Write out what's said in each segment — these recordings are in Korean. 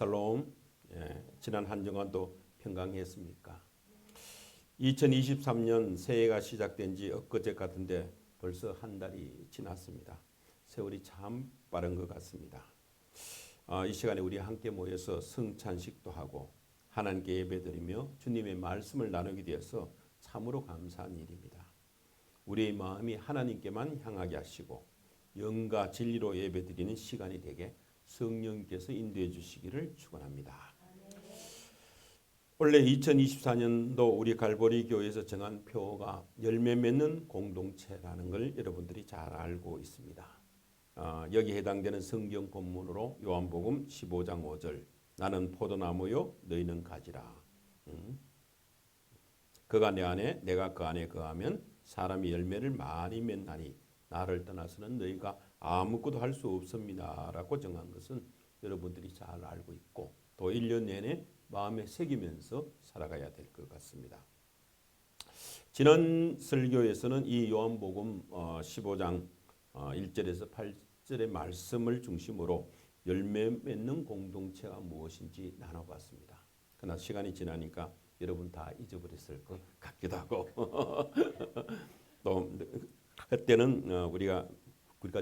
샬롬. 지난 한 주간도 평강했습니까? 2023년 새해가 시작된 지 엊그제 같은데 벌써 한 달이 지났습니다. 세월이 참 빠른 것 같습니다. 이 시간에 우리 함께 모여서 성찬식도 하고 하나님께 예배드리며 주님의 말씀을 나누게 되어서 참으로 감사한 일입니다. 우리의 마음이 하나님께만 향하게 하시고 영과 진리로 예배드리는 시간이 되게 성령께서 인도해 주시기를 축원합니다. 원래 2024년도 우리 갈보리 교회에서 정한 표가 열매 맺는 공동체라는 걸 여러분들이 잘 알고 있습니다. 여기 해당되는 성경 본문으로 요한복음 15장 5절 나는 포도나무요 너희는 가지라. 그가 내 안에 내가 그 안에 거하면 사람이 열매를 많이 맺나니 나를 떠나서는 너희가 아무것도 할 수 없습니다 라고 정한 것은 여러분들이 잘 알고 있고 또 1년 내내 마음에 새기면서 살아가야 될 것 같습니다. 지난 설교에서는 이 요한복음 15장 1절에서 8절의 말씀을 중심으로 열매 맺는 공동체가 무엇인지 나눠봤습니다. 그러나 시간이 지나니까 여러분 다 잊어버렸을 것 같기도 하고 또 그때는 우리가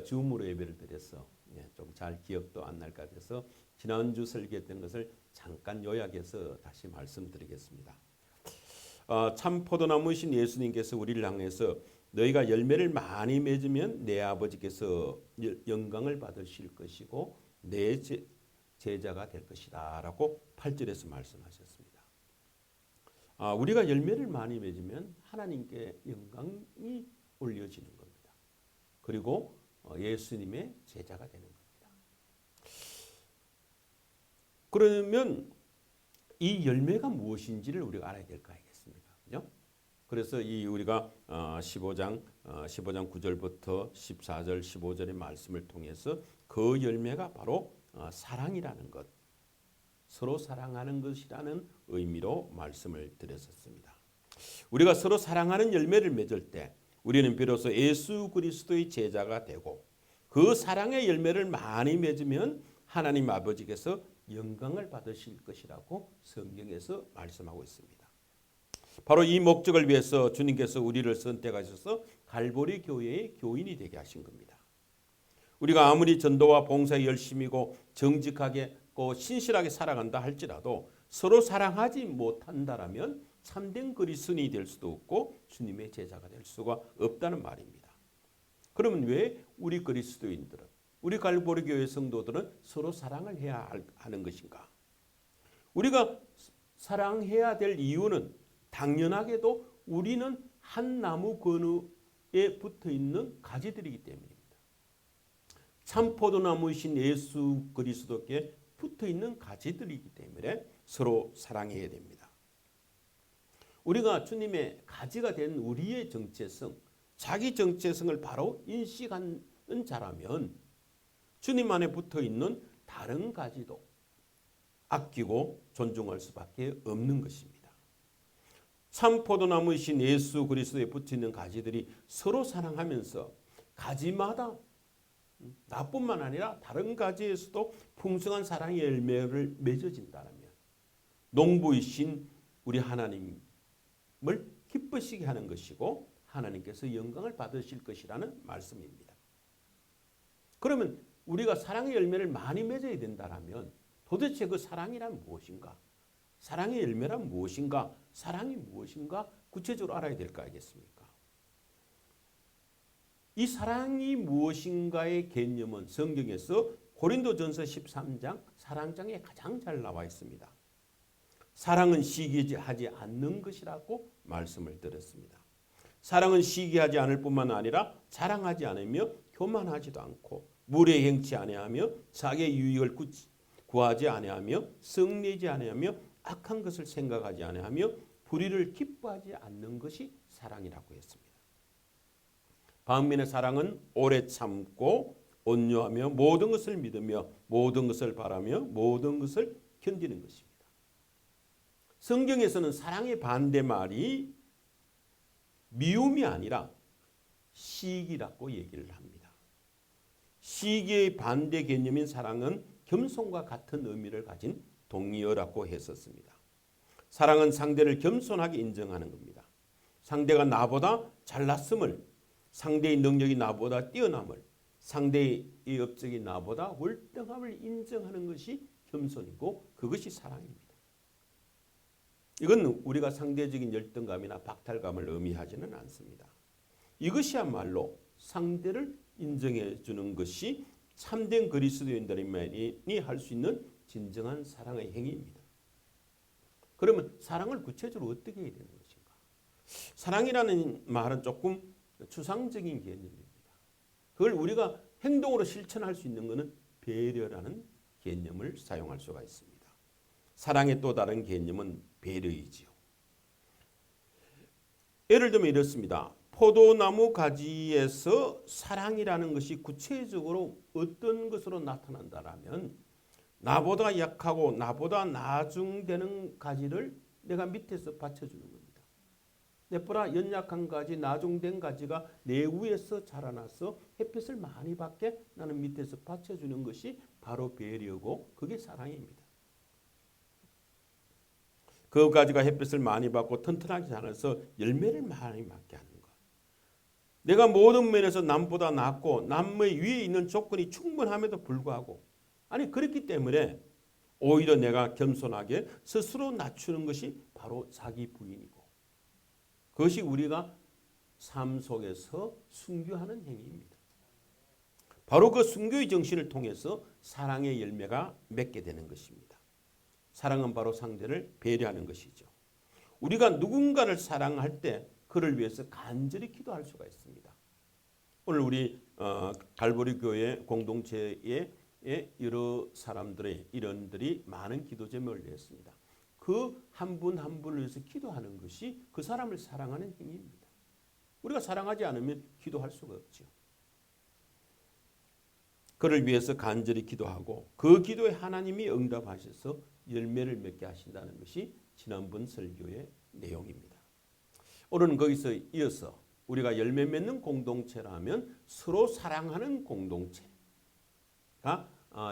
줌으로 예배를 드렸어. 좀 잘 기억도 안 날 것 같아서 지난주 설교했던 것을 잠깐 요약해서 다시 말씀드리겠습니다. 참 포도나무이신 예수님께서 우리를 향해서 너희가 열매를 많이 맺으면 내 아버지께서 영광을 받으실 것이고 내 제자가 될 것이다 라고 8절에서 말씀하셨습니다. 우리가 열매를 많이 맺으면 하나님께 영광이 올려지는 겁니다. 그리고 예수님의 제자가 되는 겁니다. 그러면 이 열매가 무엇인지를 우리가 알아야 될 거 아니겠습니까? 그죠? 그래서 이 우리가 15장 9절부터 14절 15절의 말씀을 통해서 그 열매가 바로 사랑이라는 것, 서로 사랑하는 것이라는 의미로 말씀을 드렸었습니다. 우리가 서로 사랑하는 열매를 맺을 때 우리는 비로소 예수 그리스도의 제자가 되고 그 사랑의 열매를 많이 맺으면 하나님 아버지께서 영광을 받으실 것이라고 성경에서 말씀하고 있습니다. 바로 이 목적을 위해서 주님께서 우리를 선택하셔서 갈보리 교회의 교인이 되게 하신 겁니다. 우리가 아무리 전도와 봉사에 열심이고 정직하게 신실하게 살아간다 할지라도 서로 사랑하지 못한다라면 참된 그리스도인이 될 수도 없고 주님의 제자가 될 수가 없다는 말입니다. 그러면 왜 우리 그리스도인들은 우리 갈보리 교회 성도들은 서로 사랑을 해야 하는 것인가? 우리가 사랑해야 될 이유는 당연하게도 우리는 한 나무 그늘에 붙어 있는 가지들이기 때문입니다. 참 포도나무이신 예수 그리스도께 붙어 있는 가지들이기 때문에 서로 사랑해야 됩니다. 우리가 주님의 가지가 된 우리의 정체성, 자기 정체성을 바로 인식하는 자라면 주님 안에 붙어 있는 다른 가지도 아끼고 존중할 수밖에 없는 것입니다. 참 포도나무이신 예수 그리스도에 붙어 있는 가지들이 서로 사랑하면서 가지마다 나뿐만 아니라 다른 가지에서도 풍성한 사랑의 열매를 맺어진다면 농부이신 우리 하나님을 기쁘시게 하는 것이고 하나님께서 영광을 받으실 것이라는 말씀입니다. 그러면 우리가 사랑의 열매를 많이 맺어야 된다면 도대체 그 사랑이란 무엇인가? 사랑의 열매란 무엇인가? 사랑이 무엇인가? 구체적으로 알아야 될 거 아니겠습니까? 이 사랑이 무엇인가의 개념은 성경에서 고린도전서 13장 사랑장에 가장 잘 나와 있습니다. 사랑은 시기하지 않는 것이라고 말씀을 드렸습니다. 사랑은 시기하지 않을 뿐만 아니라 자랑하지 않으며 교만하지도 않고 물에 행치 아니하며 자기의 유익을 구하지 아니하며 성내지 아니하며 악한 것을 생각하지 아니하며 불의를 기뻐하지 않는 것이 사랑이라고 했습니다. 반면에 사랑은 오래 참고 온유하며 모든 것을 믿으며 모든 것을 바라며 모든 것을 견디는 것입니다. 성경에서는 사랑의 반대말이 미움이 아니라 시기라고 얘기를 합니다. 시기의 반대 개념인 사랑은 겸손과 같은 의미를 가진 동의어라고 했었습니다. 사랑은 상대를 겸손하게 인정하는 겁니다. 상대가 나보다 잘났음을, 상대의 능력이 나보다 뛰어남을, 상대의 업적이 나보다 월등함을 인정하는 것이 겸손이고 그것이 사랑입니다. 이건 우리가 상대적인 열등감이나 박탈감을 의미하지는 않습니다. 이것이야말로 상대를 인정해 주는 것이 참된 그리스도인들이 할 수 있는 진정한 사랑의 행위입니다. 그러면 사랑을 구체적으로 어떻게 해야 되는 것인가? 사랑이라는 말은 조금 추상적인 개념입니다. 그걸 우리가 행동으로 실천할 수 있는 것은 배려라는 개념을 사용할 수가 있습니다. 사랑의 또 다른 개념은 배려이지요. 예를 들면 이렇습니다. 포도나무 가지에서 사랑이라는 것이 구체적으로 어떤 것으로 나타난다라면 나보다 약하고 나보다 나중되는 가지를 내가 밑에서 받쳐주는 겁니다. 내보다 연약한 가지, 나중된 가지가 내 위에서 자라나서 햇빛을 많이 받게 나는 밑에서 받쳐주는 것이 바로 배려고 그게 사랑입니다. 그 가지가 햇빛을 많이 받고 튼튼하게 자라서 열매를 많이 맺게 하는 것. 내가 모든 면에서 남보다 낫고 남의 위에 있는 조건이 충분함에도 불구하고 아니 그렇기 때문에 오히려 내가 겸손하게 스스로 낮추는 것이 바로 자기 부인이고 그것이 우리가 삶 속에서 순교하는 행위입니다. 바로 그 순교의 정신을 통해서 사랑의 열매가 맺게 되는 것입니다. 사랑은 바로 상대를 배려하는 것이죠. 우리가 누군가를 사랑할 때 그를 위해서 간절히 기도할 수가 있습니다. 오늘 우리 갈보리 교회 공동체에 여러 사람들의 일원들이 많은 기도 제목을 냈습니다. 그 한 분 한 분을 위해서 기도하는 것이 그 사람을 사랑하는 행위입니다. 우리가 사랑하지 않으면 기도할 수가 없죠. 그를 위해서 간절히 기도하고 그 기도에 하나님이 응답하셔서 열매를 맺게 하신다는 것이 지난번 설교의 내용입니다. 오늘은 거기서 이어서 우리가 열매 맺는 공동체라면 서로 사랑하는 공동체가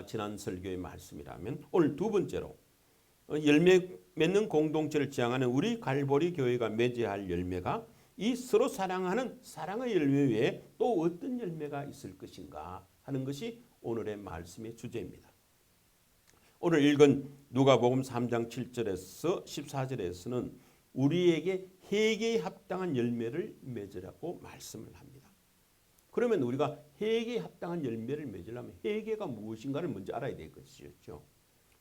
지난 설교의 말씀이라면 오늘 두 번째로 열매 맺는 공동체를 지향하는 우리 갈보리 교회가 맺어야 할 열매가 이 서로 사랑하는 사랑의 열매 외에 또 어떤 열매가 있을 것인가 하는 것이 오늘의 말씀의 주제입니다. 오늘 읽은 누가복음 3장 7절에서 14절에서는 우리에게 회개에 합당한 열매를 맺으라고 말씀을 합니다. 그러면 우리가 회개에 합당한 열매를 맺으려면 회개가 무엇인가를 먼저 알아야 될 것이죠.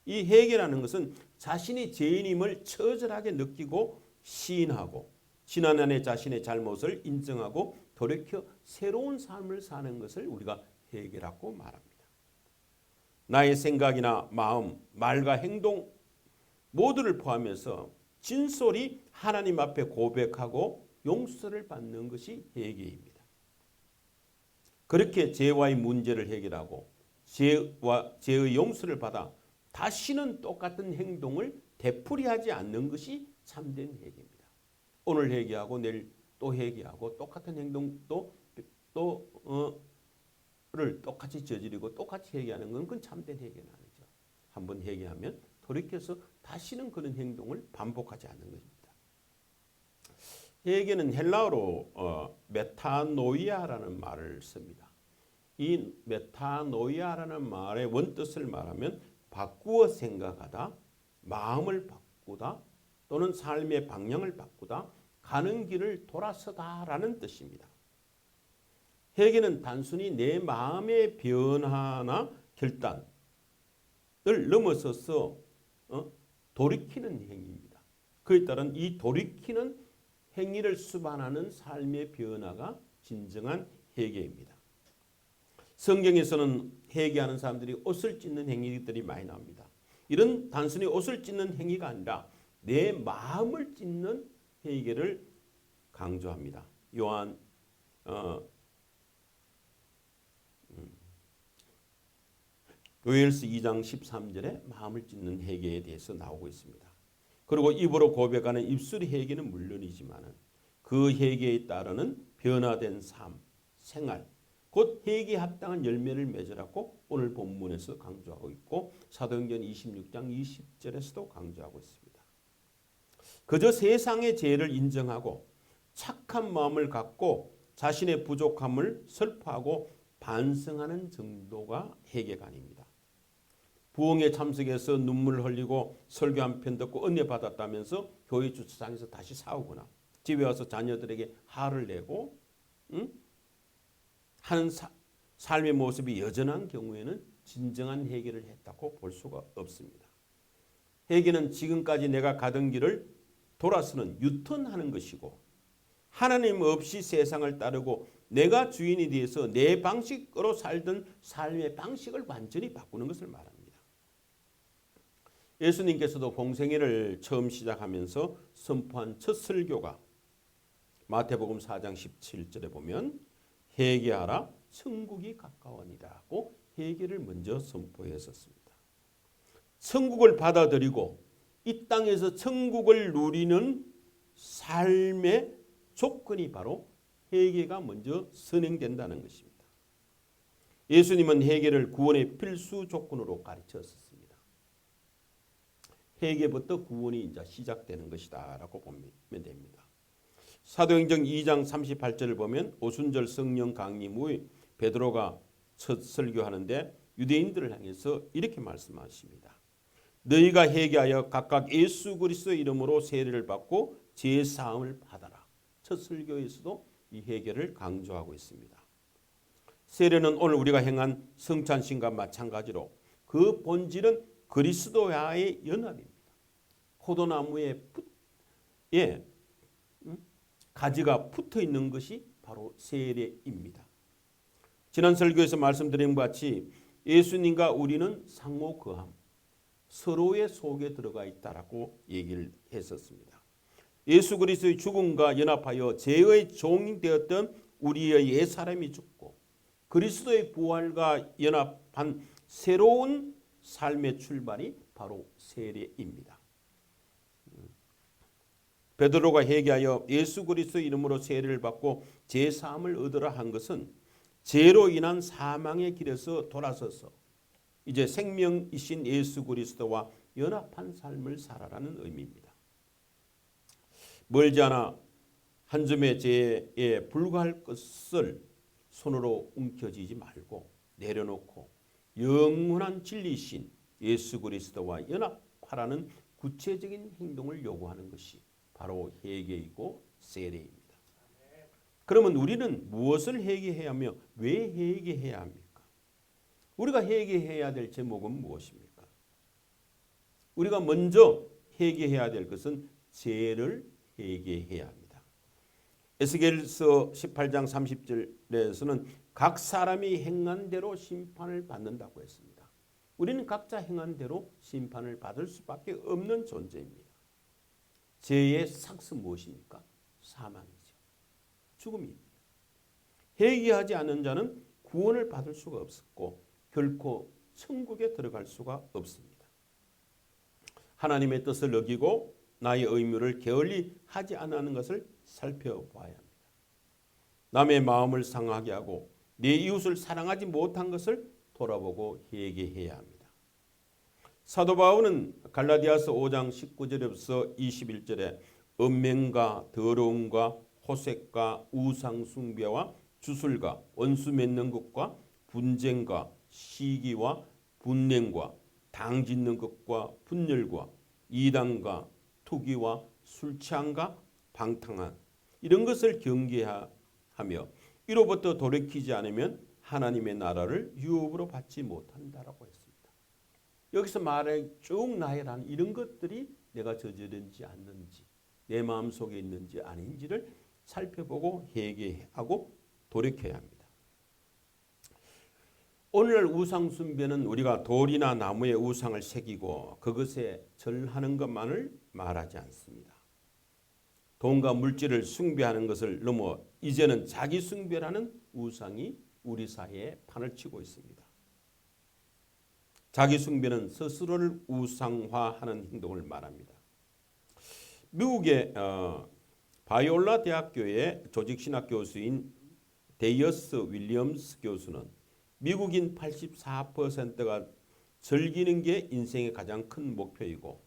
이 회개라는 것은 자신이 죄인임을 처절하게 느끼고 시인하고 지난 한해 자신의 잘못을 인정하고 돌이켜 새로운 삶을 사는 것을 우리가 회개라고 말합니다. 나의 생각이나 마음, 말과 행동 모두를 포함해서 진솔히 하나님 앞에 고백하고 용서를 받는 것이 회개입니다. 그렇게 죄와의 문제를 해결하고 죄의 용서를 받아 다시는 똑같은 행동을 되풀이하지 않는 것이 참된 회개입니다. 오늘 회개하고 내일 또 회개하고 똑같은 행동도 를 똑같이 저지르고 똑같이 회개하는 건 그건 참된 회개는 아니죠. 한번 회개하면 돌이켜서 다시는 그런 행동을 반복하지 않는 것입니다. 회개는 헬라어로 메타노이아라는 말을 씁니다. 이 메타노이아라는 말의 원뜻을 말하면 바꾸어 생각하다, 마음을 바꾸다 또는 삶의 방향을 바꾸다, 가는 길을 돌아서다라는 뜻입니다. 회개는 단순히 내 마음의 변화나 결단을 넘어서서 돌이키는 행위입니다. 그에 따른 이 돌이키는 행위를 수반하는 삶의 변화가 진정한 회개입니다. 성경에서는 회개하는 사람들이 옷을 찢는 행위들이 많이 나옵니다. 이런 단순히 옷을 찢는 행위가 아니라 내 마음을 찢는 회개를 강조합니다. 요엘서 2장 13절에 마음을 찢는 회개에 대해서 나오고 있습니다. 그리고 입으로 고백하는 입술의 회개는 물론이지만 그 회개에 따르는 변화된 삶, 생활, 곧 회개에 합당한 열매를 맺으라고 오늘 본문에서 강조하고 있고 사도행전 26장 20절에서도 강조하고 있습니다. 그저 세상의 죄를 인정하고 착한 마음을 갖고 자신의 부족함을 설파하고 반성하는 정도가 회개가 아닙니다. 부흥에 참석해서 눈물 흘리고 설교 한 편 듣고 은혜 받았다면서 교회 주차장에서 다시 싸우거나 집에 와서 자녀들에게 화를 내고 하는 삶의 모습이 여전한 경우에는 진정한 회개를 했다고 볼 수가 없습니다. 회개는 지금까지 내가 가던 길을 돌아서는 유턴하는 것이고 하나님 없이 세상을 따르고 내가 주인이 되어서 내 방식으로 살던 삶의 방식을 완전히 바꾸는 것을 말합니다. 예수님께서도 공생애를 처음 시작하면서 선포한 첫 설교가 마태복음 4장 17절에 보면 회개하라 천국이 가까우니라고 회개를 먼저 선포했었습니다. 천국을 받아들이고 이 땅에서 천국을 누리는 삶의 조건이 바로 회개가 먼저 선행된다는 것입니다. 예수님은 회개를 구원의 필수 조건으로 가르쳤습니다. 회개부터 구원이 이제 시작되는 것이다라고 보면 됩니다. 사도행전 2장 38절을 보면 오순절 성령 강림 후에 베드로가 첫 설교하는데 유대인들을 향해서 이렇게 말씀하십니다. 너희가 회개하여 각각 예수 그리스도의 이름으로 세례를 받고 죄 사함을 받아라. 첫 설교에서도 이 회개를 강조하고 있습니다. 세례는 오늘 우리가 행한 성찬신과 마찬가지로 그 본질은 그리스도와의 연합입니다. 포도나무에 가지가 붙어 있는 것이 바로 세례입니다. 지난 설교에서 말씀드린 것 같이 예수님과 우리는 상호거함, 서로의 속에 들어가 있다라고 얘기를 했었습니다. 예수 그리스도의 죽음과 연합하여 죄의 종이 되었던 우리의 옛사람이 죽고 그리스도의 부활과 연합한 새로운 삶의 출발이 바로 세례입니다. 베드로가 회개하여 예수 그리스도 이름으로 세례를 받고 죄 사함을 얻으라 한 것은 죄로 인한 사망의 길에서 돌아서서 이제 생명이신 예수 그리스도와 연합한 삶을 살아라는 의미입니다. 멀지 않아 한 줌의 죄에 불과할 것을 손으로 움켜쥐지 말고 내려놓고 영원한 진리이신 예수 그리스도와 연합하라는 구체적인 행동을 요구하는 것이 바로 회개이고 세례입니다. 그러면 우리는 무엇을 회개해야 하며 왜 회개해야 합니까? 우리가 회개해야 될 제목은 무엇입니까? 우리가 먼저 회개해야 될 것은 죄를 회개해야 합니다. 에스겔서 18장 30절에서는 각 사람이 행한 대로 심판을 받는다고 했습니다. 우리는 각자 행한 대로 심판을 받을 수밖에 없는 존재입니다. 죄의 삭스 무엇입니까? 사망이죠. 죽음입니다. 회개하지 않은 자는 구원을 받을 수가 없었고 결코 천국에 들어갈 수가 없습니다. 하나님의 뜻을 어기고 나의 의무를 게을리 하지 않는 것을 살펴봐야 합니다. 남의 마음을 상하게 하고 내 이웃을 사랑하지 못한 것을 돌아보고 회개해야 합니다. 사도 바울은 갈라디아서 5장 19절에서 21절에 음행과 더러움과 호색과 우상숭배와 주술과 원수 맺는 것과 분쟁과 시기와 분냉과 당짓는 것과 분열과 이단과 투기와 술취함과 방탕한 이런 것을 경계하며 이로부터 돌이키지 않으면 하나님의 나라를 유업으로 받지 못한다라고 했습니다. 여기서 말해 쭉 나열한 이런 것들이 내가 저지른지 않는지 내 마음속에 있는지 아닌지를 살펴보고 회개하고 돌이켜야 합니다. 오늘날 우상 숭배는 우리가 돌이나 나무에 우상을 새기고 그것에 절하는 것만을 말하지 않습니다. 돈과 물질을 숭배하는 것을 넘어 이제는 자기 숭배라는 우상이 우리 사회에 판을 치고 있습니다. 자기 숭배는 스스로를 우상화하는 행동을 말합니다. 미국의 바이올라 대학교의 조직신학 교수인 데이어스 윌리엄스 교수는 미국인 84%가 즐기는 게 인생의 가장 큰 목표이고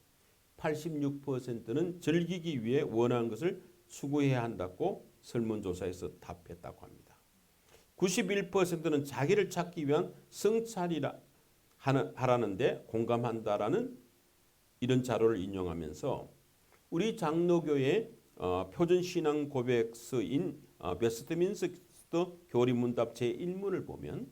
86%는 즐기기 위해 원하는 것을 추구해야 한다고 설문조사에서 답했다고 합니다. 91%는 자기를 찾기 위한 성찰이라 하라는데 공감한다라는 이런 자료를 인용하면서 우리 장로교의 표준 신앙 고백서인 베스트민스터 교리문답 제1문을 보면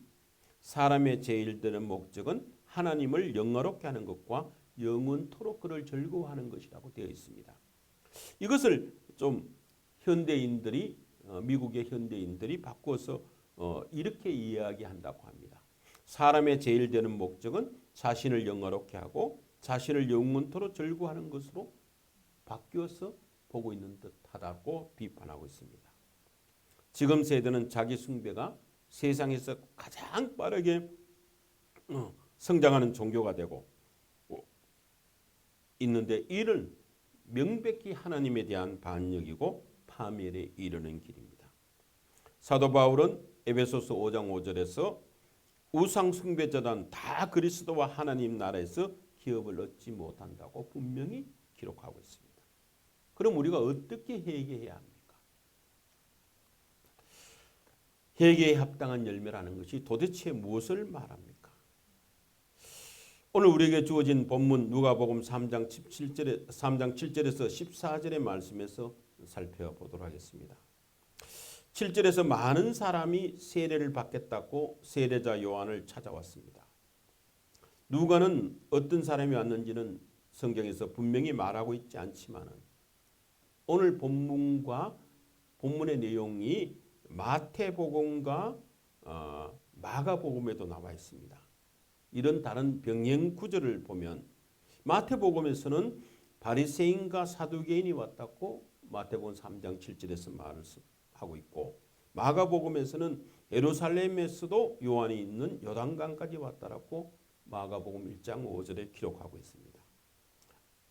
사람의 제일 드는 목적은 하나님을 영화롭게 하는 것과 영원토록 그를 즐거워하는 것이라고 되어 있습니다. 이것을 좀 현대인들이 미국의 현대인들이 바꿔서 이렇게 이야기한다고 합니다. 사람의 제일 되는 목적은 자신을 영화롭게 하고 자신을 영원토록 즐거워하는 것으로 바뀌어서 보고 있는 듯하다고 비판하고 있습니다. 지금 세대는 자기 숭배가 세상에서 가장 빠르게 성장하는 종교가 되고 있는데 이를 명백히 하나님에 대한 반역이고 파멸에 이르는 길입니다. 사도 바울은 에베소서 5장 5절에서 우상 숭배자단 다 그리스도와 하나님 나라에서 기업을 얻지 못한다고 분명히 기록하고 있습니다. 그럼 우리가 어떻게 회개해야 합니까? 회개에 합당한 열매라는 것이 도대체 무엇을 말합니까? 오늘 우리에게 주어진 본문 누가복음 3장 7절에서 14절의 말씀에서 살펴보도록 하겠습니다. 7절에서 많은 사람이 세례를 받겠다고 세례자 요한을 찾아왔습니다. 누가는 어떤 사람이 왔는지는 성경에서 분명히 말하고 있지 않지만 오늘 본문의 내용이 마태복음과 마가복음에도 나와 있습니다. 이런 다른 병행 구절을 보면 마태복음에서는 바리새인과 사두개인이 왔다고 마태복음 3장 7절에서 말을 하고 있고 마가복음에서는 예루살렘에서도 요한이 있는 요단강까지 왔다라고 마가복음 1장 5절에 기록하고 있습니다.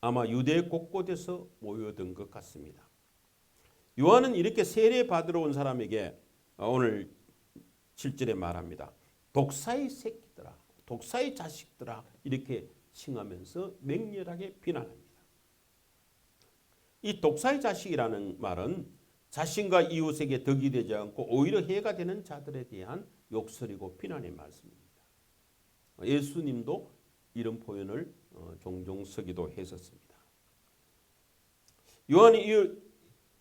아마 유대 곳곳에서 모여든 것 같습니다. 요한은 이렇게 세례 받으러 온 사람에게 오늘 7절에 말합니다. 독사의 새끼들아, 독사의 자식들아 이렇게 칭하면서 맹렬하게 비난합니다. 이 독사의 자식이라는 말은 자신과 이웃에게 덕이 되지 않고 오히려 해가 되는 자들에 대한 욕설이고 비난의 말씀입니다. 예수님도 이런 표현을 종종 쓰기도 했었습니다. 요한이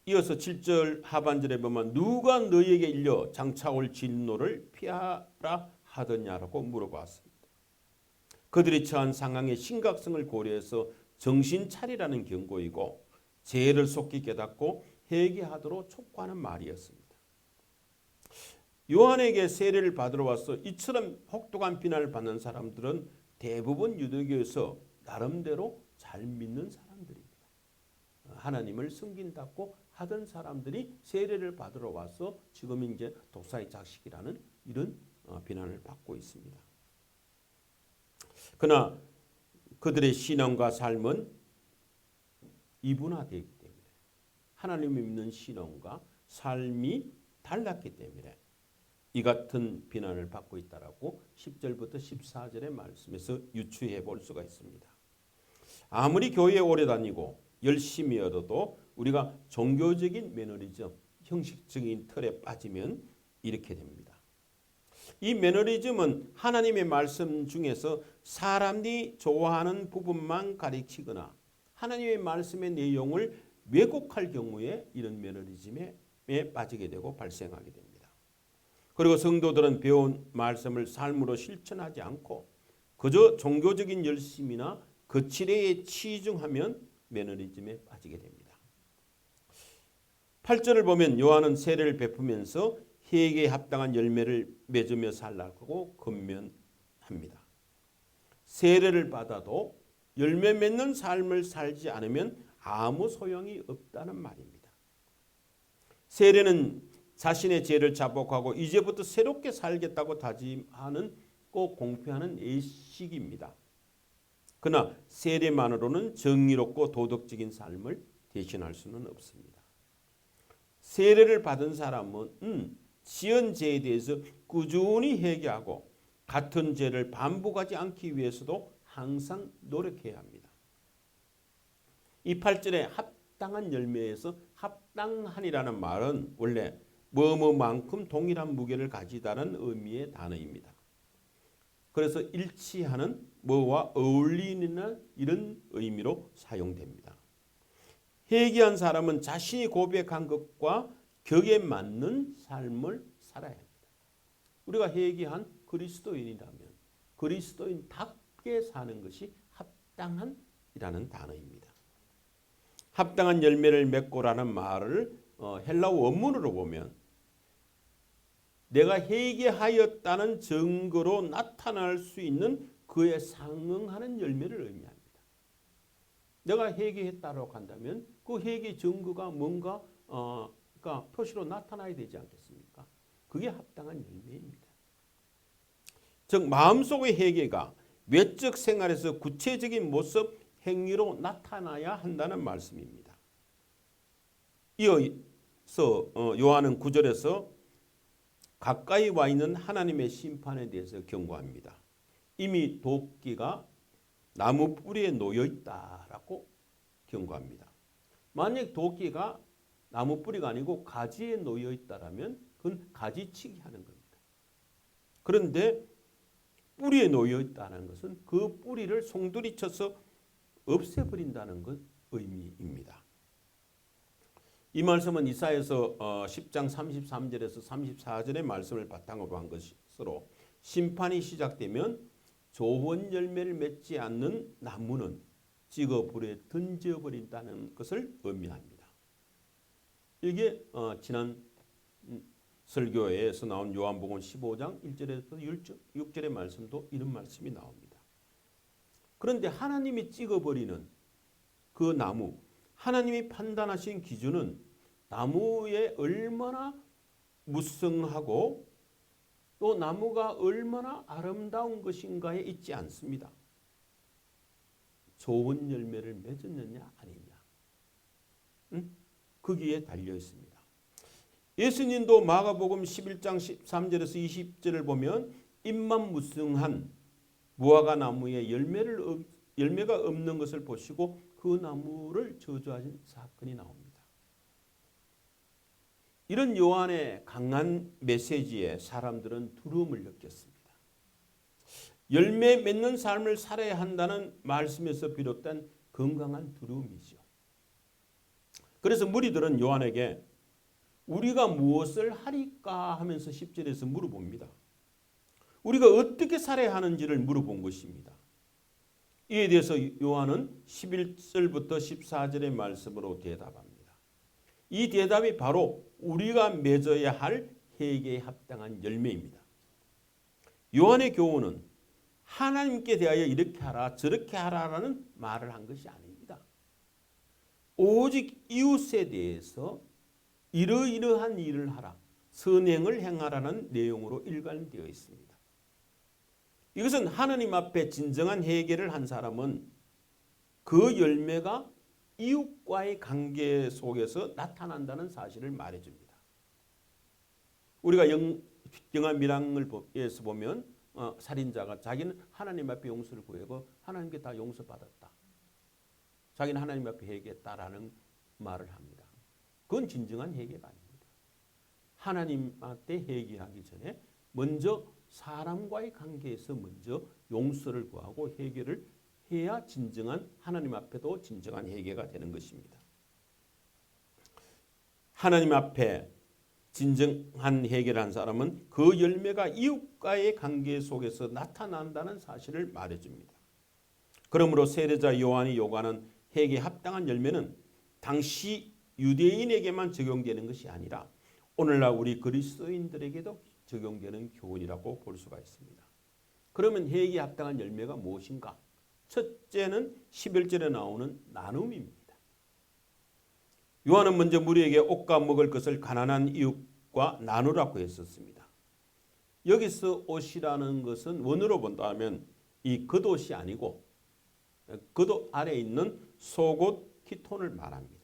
이어서 7절 하반절에 보면 누가 너희에게 일려 장차 올 진노를 피하라 하더냐라고 물어봤습니다. 그들이 처한 상황의 심각성을 고려해서 정신 차리라는 경고이고 죄를 속히 깨닫고 회개하도록 촉구하는 말이었습니다. 요한에게 세례를 받으러 와서 이처럼 혹독한 비난을 받는 사람들은 대부분 유대교에서 나름대로 잘 믿는 사람들입니다. 하나님을 섬긴다고 하던 사람들이 세례를 받으러 와서 지금 이제 독사의 자식이라는 이런 비난을 받고 있습니다. 그러나 그들의 신앙과 삶은 이분화되기 때문에 하나님을 믿는 신앙과 삶이 달랐기 때문에 이 같은 비난을 받고 있다라고 10절부터 14절의 말씀에서 유추해 볼 수가 있습니다. 아무리 교회에 오래 다니고 열심히 얻어도 우리가 종교적인 매너리즘, 형식적인 틀에 빠지면 이렇게 됩니다. 이 매너리즘은 하나님의 말씀 중에서 사람이 좋아하는 부분만 가리키거나 하나님의 말씀의 내용을 왜곡할 경우에 이런 매너리즘에 빠지게 되고 발생하게 됩니다. 그리고 성도들은 배운 말씀을 삶으로 실천하지 않고 그저 종교적인 열심이나 거칠애에 치중하면 매너리즘에 빠지게 됩니다. 8절을 보면 요한은 세례를 베푸면서 회개에 합당한 열매를 맺으며 살라고 권면합니다. 세례를 받아도 열매 맺는 삶을 살지 않으면 아무 소용이 없다는 말입니다. 세례는 자신의 죄를 자복하고 이제부터 새롭게 살겠다고 다짐하는 꼭 공표하는 예식입니다. 그러나 세례만으로는 정의롭고 도덕적인 삶을 대신할 수는 없습니다. 세례를 받은 사람은 지은 죄에 대해서 꾸준히 회개하고 같은 죄를 반복하지 않기 위해서도 항상 노력해야 합니다. 이 8절에 합당한 열매에서 합당한이라는 말은 원래 뭐뭐만큼 동일한 무게를 가지다는 의미의 단어입니다. 그래서 일치하는 뭐와 어울리는 이런 의미로 사용됩니다. 회개한 사람은 자신이 고백한 것과 격에 맞는 삶을 살아야 합니다. 우리가 회개한 그리스도인이라면 그리스도인답게 사는 것이 합당한이라는 단어입니다. 합당한 열매를 맺고라는 말을 헬라어 원문으로 보면 내가 회개하였다는 증거로 나타날 수 있는 그에 상응하는 열매를 의미합니다. 내가 회개했다고 한다면 그 회개 증거가 뭔가 그러니까 표시로 나타나야 되지 않겠습니까? 그게 합당한 열매입니다. 즉 마음속의 회개가 외적 생활에서 구체적인 모습, 행위로 나타나야 한다는 말씀입니다. 이어서 요한은 9절에서 가까이 와 있는 하나님의 심판에 대해서 경고합니다. 이미 도끼가 나무 뿌리에 놓여 있다라고 경고합니다. 만약 도끼가 나무 뿌리가 아니고 가지에 놓여 있다라면 그건 가지치기 하는 겁니다. 그런데 뿌리에 놓여 있다는 것은 그 뿌리를 송두리 쳐서 없애버린다는 것 의미입니다. 이 말씀은 이사야서 10장 33절에서 34절의 말씀을 바탕으로 한 것으로 심판이 시작되면 좋은 열매를 맺지 않는 나무는 찍어 불에 던져버린다는 것을 의미합니다. 이게 지난 설교에서 나온 요한복음 15장 1절에서 6절의 말씀도 이런 말씀이 나옵니다. 그런데 하나님이 찍어버리는 그 나무, 하나님이 판단하신 기준은 나무에 얼마나 무성하고 또 나무가 얼마나 아름다운 것인가에 있지 않습니다. 좋은 열매를 맺었느냐 아니냐, 거기에 달려 있습니다. 예수님도 마가복음 11장 13절에서 20절을 보면 잎만 무성한 무화과 나무에 열매가 없는 것을 보시고 그 나무를 저주하신 사건이 나옵니다. 이런 요한의 강한 메시지에 사람들은 두려움을 느꼈습니다. 열매 맺는 삶을 살아야 한다는 말씀에서 비롯된 건강한 두려움이죠. 그래서 무리들은 요한에게 우리가 무엇을 하리까 하면서 10절에서 물어봅니다. 우리가 어떻게 살아야 하는지를 물어본 것입니다. 이에 대해서 요한은 11절부터 14절의 말씀으로 대답합니다. 이 대답이 바로 우리가 맺어야 할 회개에 합당한 열매입니다. 요한의 교훈은 하나님께 대하여 이렇게 하라 저렇게 하라라는 말을 한 것이 아닙니다. 오직 이웃에 대해서 이러이러한 일을 하라, 선행을 행하라는 내용으로 일관되어 있습니다. 이것은 하나님 앞에 진정한 회개를 한 사람은 그 열매가 이웃과의 관계 속에서 나타난다는 사실을 말해줍니다. 우리가 영화 밀항을에서 보면 살인자가 자기는 하나님 앞에 용서를 구하고 하나님께 다 용서받았다. 자기는 하나님 앞에 회개했다라는 말을 합니다. 그건 진정한 회개가 아닙니다. 하나님한테 회개하기 전에 먼저 사람과의 관계에서 먼저 용서를 구하고 회개를 해야 진정한 하나님 앞에도 진정한 회개가 되는 것입니다. 하나님 앞에 진정한 회개를 한 사람은 그 열매가 이웃과의 관계 속에서 나타난다는 사실을 말해줍니다. 그러므로 세례자 요한이 요구하는 회개에 합당한 열매는 당시 유대인에게만 적용되는 것이 아니라 오늘날 우리 그리스도인들에게도 적용되는 교훈이라고 볼 수가 있습니다. 그러면 회개에 합당한 열매가 무엇인가? 첫째는 11절에 나오는 나눔입니다. 요한은 먼저 무리에게 옷과 먹을 것을 가난한 이웃과 나누라고 했었습니다. 여기서 옷이라는 것은 원어로 본다면 이 겉옷이 아니고 겉옷 아래에 있는 속옷 키톤을 말합니다.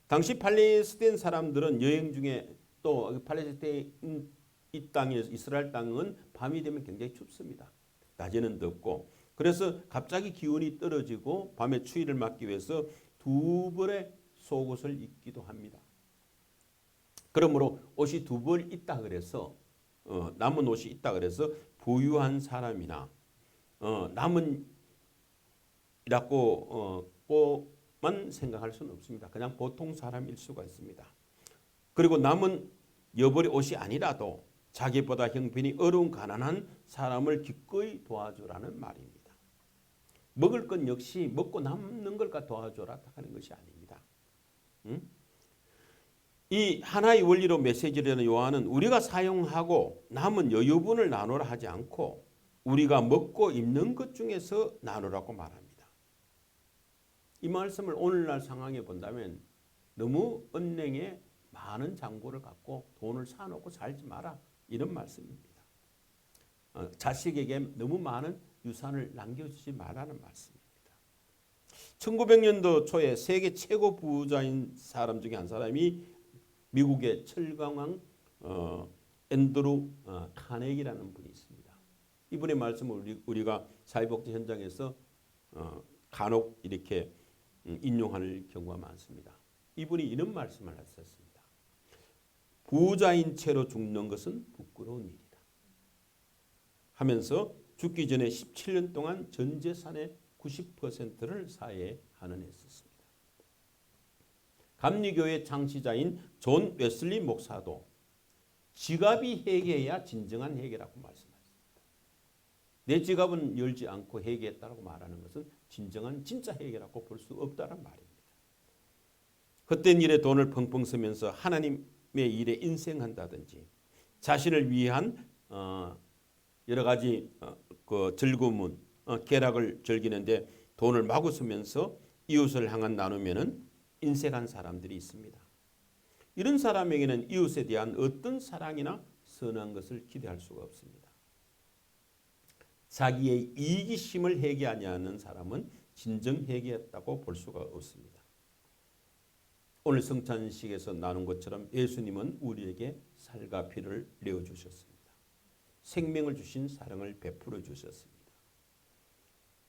당시 팔레스타인 사람들은 여행 중에 또 팔레스타인 이 땅에서 이스라엘 땅은 밤이 되면 굉장히 춥습니다. 낮에는 덥고 그래서 갑자기 기온이 떨어지고 밤에 추위를 막기 위해서 두 벌의 속옷을 입기도 합니다. 그러므로 옷이 두 벌 있다 그래서 남은 옷이 있다 그래서 부유한 사람이나 남은이라고 만 생각할 수는 없습니다. 그냥 보통 사람일 수가 있습니다. 그리고 남은 여벌의 옷이 아니라도 자기보다 형편이 어려운 가난한 사람을 기꺼이 도와주라는 말입니다. 먹을 것 역시 먹고 남는 걸 도와줘라 하는 것이 아닙니다. 이 하나의 원리로 메시지를 하는 요한은 우리가 사용하고 남은 여유분을 나누라 하지 않고 우리가 먹고 입는 것 중에서 나누라고 말합니다. 이 말씀을 오늘날 상황에 본다면 너무 은행에 많은 잔고를 갖고 돈을 사놓고 살지 마라 이런 말씀입니다. 자식에게 너무 많은 유산을 남겨주지 말라는 말씀입니다. 1900년도 초에 세계 최고 부자인 사람 중에 한 사람이 미국의 철강왕 앤드루 카네기라는 분이 있습니다. 이분의 말씀을 우리가 사회복지 현장에서 간혹 이렇게 인용할 경우가 많습니다. 이분이 이런 말씀을 하셨습니다. 부자인 채로 죽는 것은 부끄러운 일이다 하면서 죽기 전에 17년 동안 전 재산의 90%를 사회에 환원했었습니다. 감리교의 창시자인 존 웨슬리 목사도 지갑이 회개해야 진정한 회개라고 말씀하셨습니다. 내 지갑은 열지 않고 회개했다고 말하는 것은 진정한 진짜 회개라고 볼 수 없다는 말입니다. 헛된 일에 돈을 펑펑 쓰면서 하나님의 일에 인생한다든지 자신을 위한 여러 가지 그 즐거움은 쾌락을 즐기는데 돈을 마구 쓰면서 이웃을 향한 나누면은 인색한 사람들이 있습니다. 이런 사람에게는 이웃에 대한 어떤 사랑이나 선한 것을 기대할 수가 없습니다. 자기의 이기심을 회개하지 않는 사람은 진정 회개했다고 볼 수가 없습니다. 오늘 성찬식에서 나눈 것처럼 예수님은 우리에게 살과 피를 내어주셨습니다. 생명을 주신 사랑을 베풀어 주셨습니다.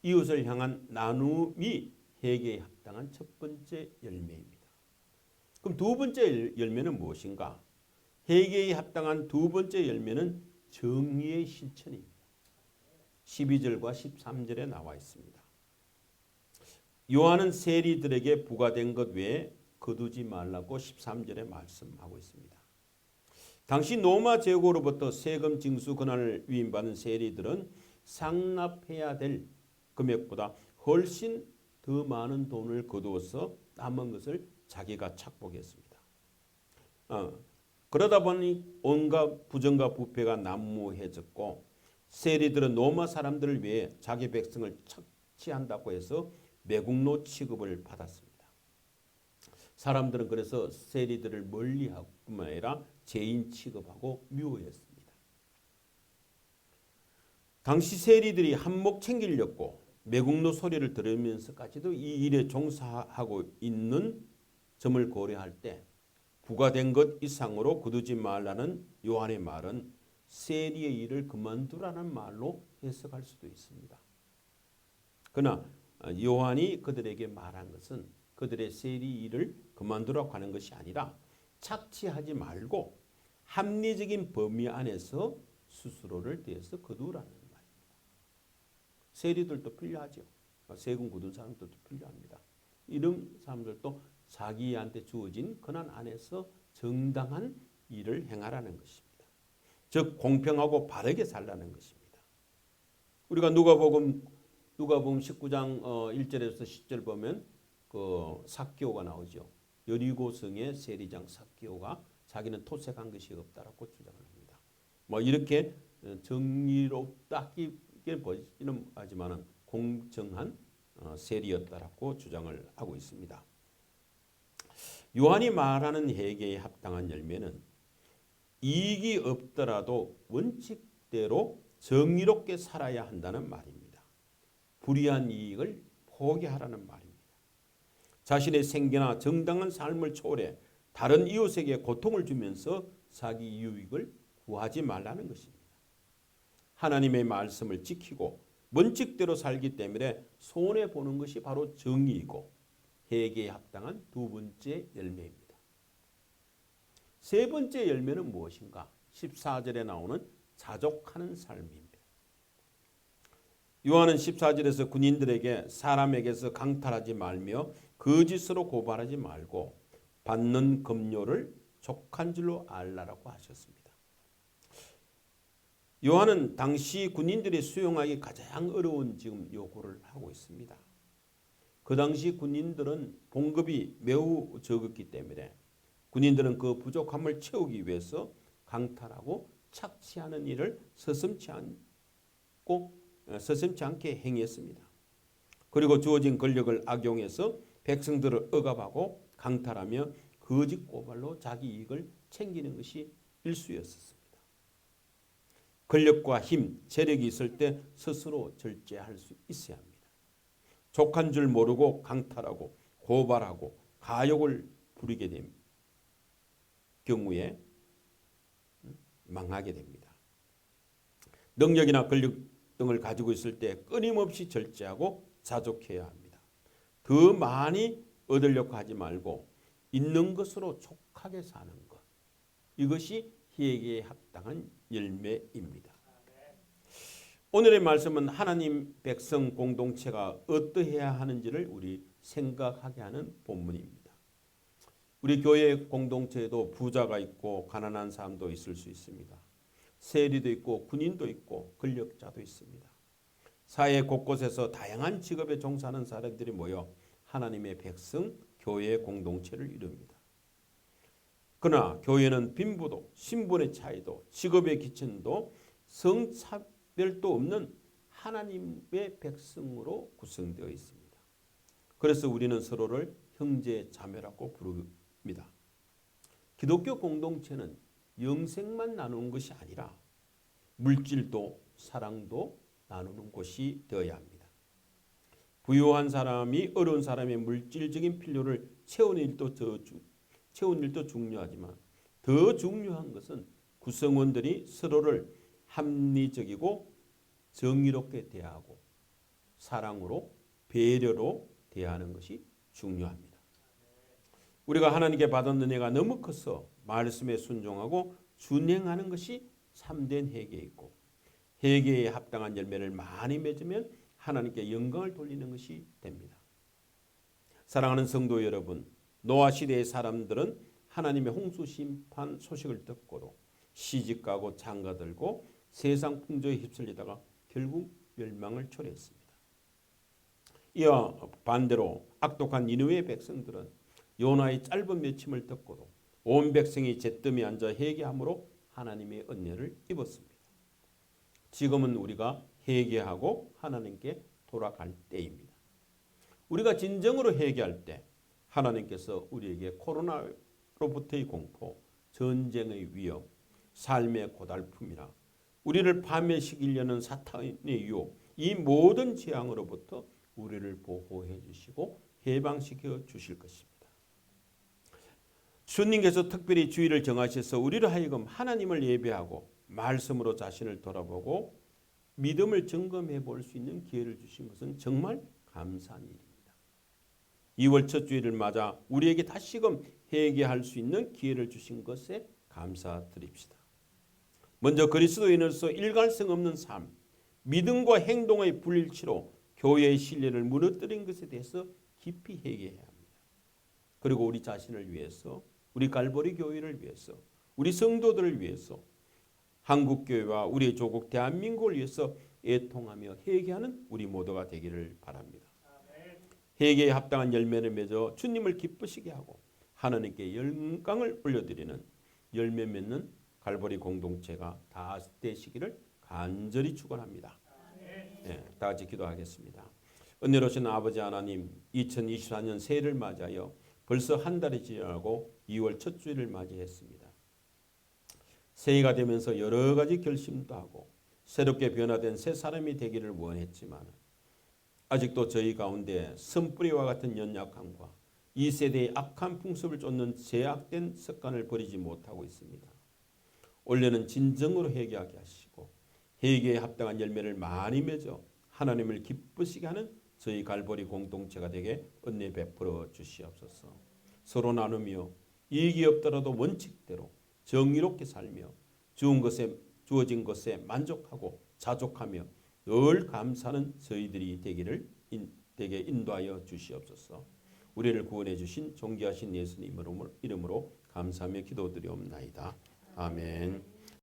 이웃을 향한 나눔이 회개에 합당한 첫 번째 열매입니다. 그럼 두 번째 열매는 무엇인가? 회개에 합당한 두 번째 열매는 정의의 실천입니다. 12절과 13절에 나와 있습니다. 요한은 세리들에게 부과된 것 외에 거두지 말라고 13절에 말씀하고 있습니다. 당시 로마 제국으로부터 세금 징수 권한을 위임받은 세리들은 상납해야 될 금액보다 훨씬 더 많은 돈을 거두어서 남은 것을 자기가 착복했습니다. 그러다 보니 온갖 부정과 부패가 난무해졌고 세리들은 로마 사람들을 위해 자기 백성을 착취한다고 해서 매국노 취급을 받았습니다. 사람들은 그래서 세리들을 멀리하고 뿐만 아니라 죄인 취급하고 미워했습니다. 당시 세리들이 한몫 챙기려고 매국노 소리를 들으면서까지도 이 일에 종사하고 있는 점을 고려할 때 부과된 것 이상으로 거두지 말라는 요한의 말은 세리의 일을 그만두라는 말로 해석할 수도 있습니다. 그러나 요한이 그들에게 말한 것은 그들의 세리 일을 그만두라고 하는 것이 아니라 착취하지 말고 합리적인 범위 안에서 스스로를 대해서 거두라는 말입니다. 세리들도 필요하죠. 세금 거둔 사람들도 필요합니다. 이런 사람들도 자기한테 주어진 권한 안에서 정당한 일을 행하라는 것입니다. 즉 공평하고 바르게 살라는 것입니다. 우리가 누가복음 19장 1절에서 10절 보면 그 삭개오가 나오죠. 여리고성의 세리장 삭개오가 자기는 토색한 것이 없다라고 주장을 합니다. 뭐 이렇게 정의롭다기에 보이지는 하지만은 공정한 세리였다라고 주장을 하고 있습니다. 요한이 말하는 회개에 합당한 열매는 이익이 없더라도 원칙대로 정의롭게 살아야 한다는 말입니다. 불이한 이익을 포기하라는 말입니다. 자신의 생계나 정당한 삶을 초월해 다른 이웃에게 고통을 주면서 자기 유익을 구하지 말라는 것입니다. 하나님의 말씀을 지키고 원칙대로 살기 때문에 손해보는 것이 바로 정의이고 회개에 합당한 두 번째 열매입니다. 세 번째 열매는 무엇인가? 14절에 나오는 자족하는 삶입니다. 요한은 14절에서 군인들에게 사람에게서 강탈하지 말며 거짓으로 고발하지 말고 받는 급료를 족한 줄로 알라라고 하셨습니다. 요한은 당시 군인들이 수용하기 가장 어려운 지금 요구를 하고 있습니다. 그 당시 군인들은 봉급이 매우 적었기 때문에 군인들은 그 부족함을 채우기 위해서 강탈하고 착취하는 일을 서슴지 않게 행했습니다. 그리고 주어진 권력을 악용해서 백성들을 억압하고 강탈하며 거짓 고발로 자기 이익을 챙기는 것이 일수였습니다. 권력과 힘, 재력이 있을 때 스스로 절제할 수 있어야 합니다. 족한 줄 모르고 강탈하고 고발하고 가욕을 부리게 된 경우에 망하게 됩니다. 능력이나 권력 등을 가지고 있을 때 끊임없이 절제하고 자족해야 합니다. 더 많이 얻으려고 하지 말고 있는 것으로 족하게 사는 것. 이것이 회개에 합당한 열매입니다. 오늘의 말씀은 하나님 백성 공동체가 어떠해야 하는지를 우리 생각하게 하는 본문입니다. 우리 교회 공동체에도 부자가 있고 가난한 사람도 있을 수 있습니다. 세리도 있고 군인도 있고 권력자도 있습니다. 사회 곳곳에서 다양한 직업에 종사하는 사람들이 모여 하나님의 백성 교회의 공동체를 이룹니다. 그러나 교회는 빈부도 신분의 차이도 직업의 기천도 성차별도 없는 하나님의 백성으로 구성되어 있습니다. 그래서 우리는 서로를 형제 자매라고 부릅니다. 기독교 공동체는 영생만 나누는 것이 아니라 물질도 사랑도 나누는 곳이 되어야 합니다. 부유한 사람이 어려운 사람의 물질적인 필요를 채우는 일도 중요하지만 더 중요한 것은 구성원들이 서로를 합리적이고 정의롭게 대하고 사랑으로 배려로 대하는 것이 중요합니다. 우리가 하나님께 받은 은혜가 너무 커서 말씀에 순종하고 준행하는 것이 참된 회개이고 회개에 합당한 열매를 많이 맺으면 하나님께 영광을 돌리는 것이 됩니다. 사랑하는 성도 여러분, 노아 시대의 사람들은 하나님의 홍수 심판 소식을 듣고도 시집가고 장가들고 세상 풍조에 휩쓸리다가 결국 멸망을 초래했습니다. 이와 반대로 악독한 니느웨의 백성들은 요나의 짧은 맺힘을 듣고도 온 백성이 잿더미에 앉아 회개함으로 하나님의 은혜를 입었습니다. 지금은 우리가 회개하고 하나님께 돌아갈 때입니다. 우리가 진정으로 회개할 때 하나님께서 우리에게 코로나로부터의 공포, 전쟁의 위협, 삶의 고달픔이나 우리를 파멸시키려는 사탄의 유혹, 이 모든 재앙으로부터 우리를 보호해 주시고 해방시켜 주실 것입니다. 주님께서 특별히 주의를 정하셔서 우리를 하여금 하나님을 예배하고 말씀으로 자신을 돌아보고 믿음을 점검해 볼 수 있는 기회를 주신 것은 정말 감사한 일입니다. 2월 첫 주일을 맞아 우리에게 다시금 회개할 수 있는 기회를 주신 것에 감사드립시다. 먼저 그리스도인으로서 일관성 없는 삶, 믿음과 행동의 불일치로 교회의 신뢰를 무너뜨린 것에 대해서 깊이 회개해야 합니다. 그리고 우리 자신을 위해서, 우리 갈보리 교회를 위해서, 우리 성도들을 위해서, 한국교회와 우리의 조국 대한민국을 위해서 애통하며 회개하는 우리 모두가 되기를 바랍니다. 회개에 합당한 열매를 맺어 주님을 기쁘시게 하고 하나님께 영광을 올려드리는 열매 맺는 갈보리 공동체가 다 되시기를 간절히 축원합니다. 네, 다 같이 기도하겠습니다. 은혜로우신 아버지 하나님, 2024년 새해를 맞이하여 벌써 한 달이 지나고 2월 첫 주일을 맞이했습니다. 새해가 되면서 여러 가지 결심도 하고 새롭게 변화된 새 사람이 되기를 원했지만 아직도 저희 가운데 선뿌리와 같은 연약함과 이 세대의 악한 풍습을 쫓는 제약된 습관을 버리지 못하고 있습니다. 올해는 진정으로 회개하게 하시고 회개에 합당한 열매를 많이 맺어 하나님을 기쁘시게 하는 저희 갈보리 공동체가 되게 은혜 베풀어 주시옵소서. 서로 나누며 이익이 없더라도 원칙대로 정의롭게 살며 주어진 것에 만족하고 자족하며 늘 감사하는 저희들이 되게 인도하여 주시옵소서. 우리를 구원해 주신 존귀하신 예수님 이름으로 감사하며 기도드리옵나이다. 아멘.